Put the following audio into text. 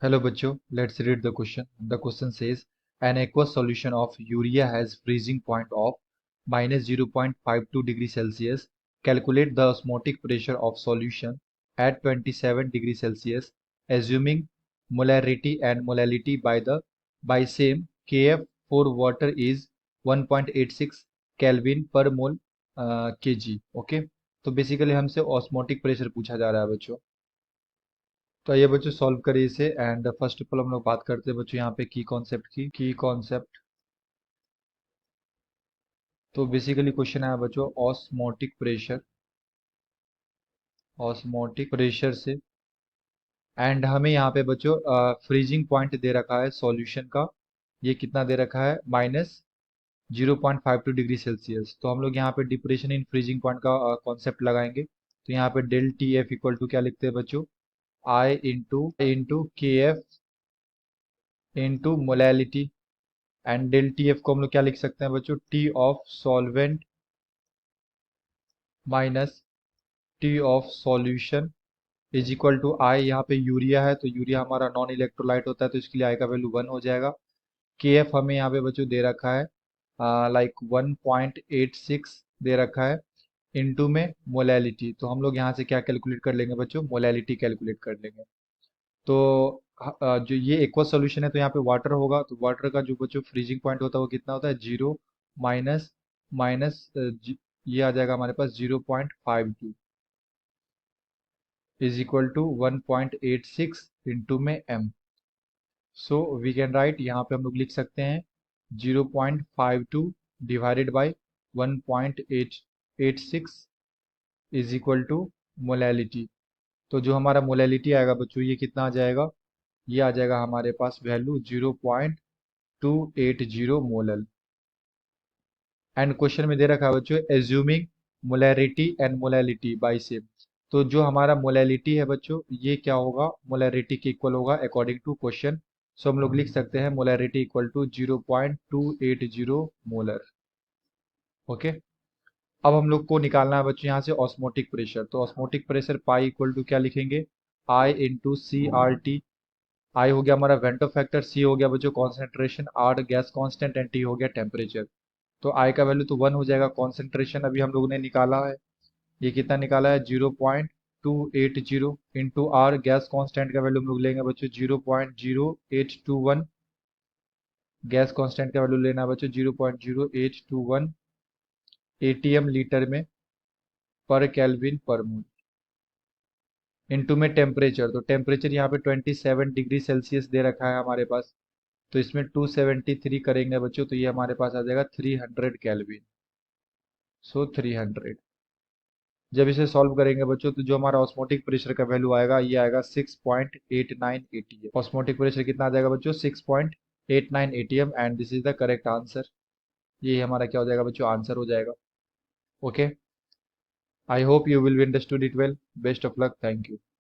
Hello बच्चों, let's read the question. The question says an aqueous solution of urea has freezing point of minus 0.52 degree Celsius. Calculate the osmotic pressure of solution at 27 degree Celsius, assuming molarity and molality by same Kf for water is 1.86 Kelvin per mole kg. Okay, तो basically हमसे osmotic pressure पूछा जा रहा है बच्चों। तो आइए बच्चों सॉल्व करिए इसे। एंड फर्स्ट ऑफ ऑल हम लोग बात करते हैं बच्चों यहाँ पे की कॉन्सेप्ट। तो बेसिकली क्वेश्चन आया बच्चों ऑस्मोटिक प्रेशर से। एंड हमें यहाँ पे बच्चों फ्रीजिंग पॉइंट दे रखा है सॉल्यूशन का। ये कितना दे रखा है? -0.52 डिग्री सेल्सियस। तो हम लोग यहाँ पे डिप्रेशन इन फ्रीजिंग पॉइंट का कॉन्सेप्ट लगाएंगे। तो यहाँ पे del T F equal to क्या लिखते हैं बच्चों? I into K F into molality. And del T F को हम लोग क्या लिख सकते हैं बच्चों? T of solvent minus T of solution is equal to I. यहाँ पे यूरिया है तो यूरिया हमारा नॉन इलेक्ट्रोलाइट होता है, तो इसके लिए आई का वैल्यू 1 हो जाएगा। के एफ हमें यहाँ पे बच्चों दे रखा है लाइक 1.86 दे रखा है इनटू में मोलैलिटी। तो हम लोग यहाँ से क्या कैलकुलेट कर लेंगे बच्चों? मोलैलिटी कैलकुलेट कर लेंगे। तो जो ये एक्वा सॉल्यूशन है तो यहाँ पे वाटर होगा, तो वाटर का जो बच्चों फ्रीजिंग पॉइंट होता है वो कितना होता है? 0 माइनस माइनस ये आ जाएगा हमारे पास 0.52 इज इक्वल टू 1.86 इंटू में m. So we can write, यहाँ पे हम लोग लिख सकते हैं 0.52 divided by 1.886 is equal to molality. तो जो हमारा मोलैलिटी आएगा बच्चों ये कितना आ जाएगा? ये आ जाएगा हमारे पास वैल्यू 0.280 मोलल। एंड क्वेश्चन में दे रखा है बच्चों assuming molarity and molality by same. तो जो हमारा मोलैलिटी है बच्चों ये क्या होगा? मोलैरिटी के इक्वल होगा अकॉर्डिंग टू क्वेश्चन। सो हम लोग लिख सकते हैं molarity equal to 0.280 molar. Okay, अब हम लोग को निकालना है बच्चों यहाँ से ऑस्मोटिक प्रेशर। तो osmotic pressure pi equal to क्या लिखेंगे? I into c r t. I हो गया हमारा वेंटो फैक्टर, सी हो गया बच्चों concentration, r gas constant and t हो गया टेम्परेचर। तो आई का वैल्यू तो 1 हो जाएगा। कॉन्सेंट्रेशन अभी हम लोगों ने निकाला है, ये कितना निकाला है? 0.280 इंटू आर गैस कांस्टेंट का वैल्यू हम लोग लेंगे बच्चों 0.0821। गैस कांस्टेंट का वैल्यू लेना है बच्चों 0.0821 एटीएम लीटर में पर केल्विन पर मोल इंटू में टेम्परेचर। तो टेम्परेचर यहाँ पे 27 डिग्री सेल्सियस दे रखा है हमारे पास। तो इसमें 273 करेंगे बच्चों तो ये हमारे पास आ जाएगा 300 केल्विन। सो 300 जब इसे सॉल्व करेंगे बच्चों तो जो हमारा ऑस्मोटिक प्रेशर का वैल्यू आएगा ये आएगा 6.89 एटीएम। ऑस्मोटिक प्रेशर कितना आ जाएगा बच्चों? 6.89 ATM. And this is the correct answer. ये हमारा क्या हो जाएगा बच्चों? आंसर हो जाएगा। Okay, I hope you will understood it well. Best of luck, thank you.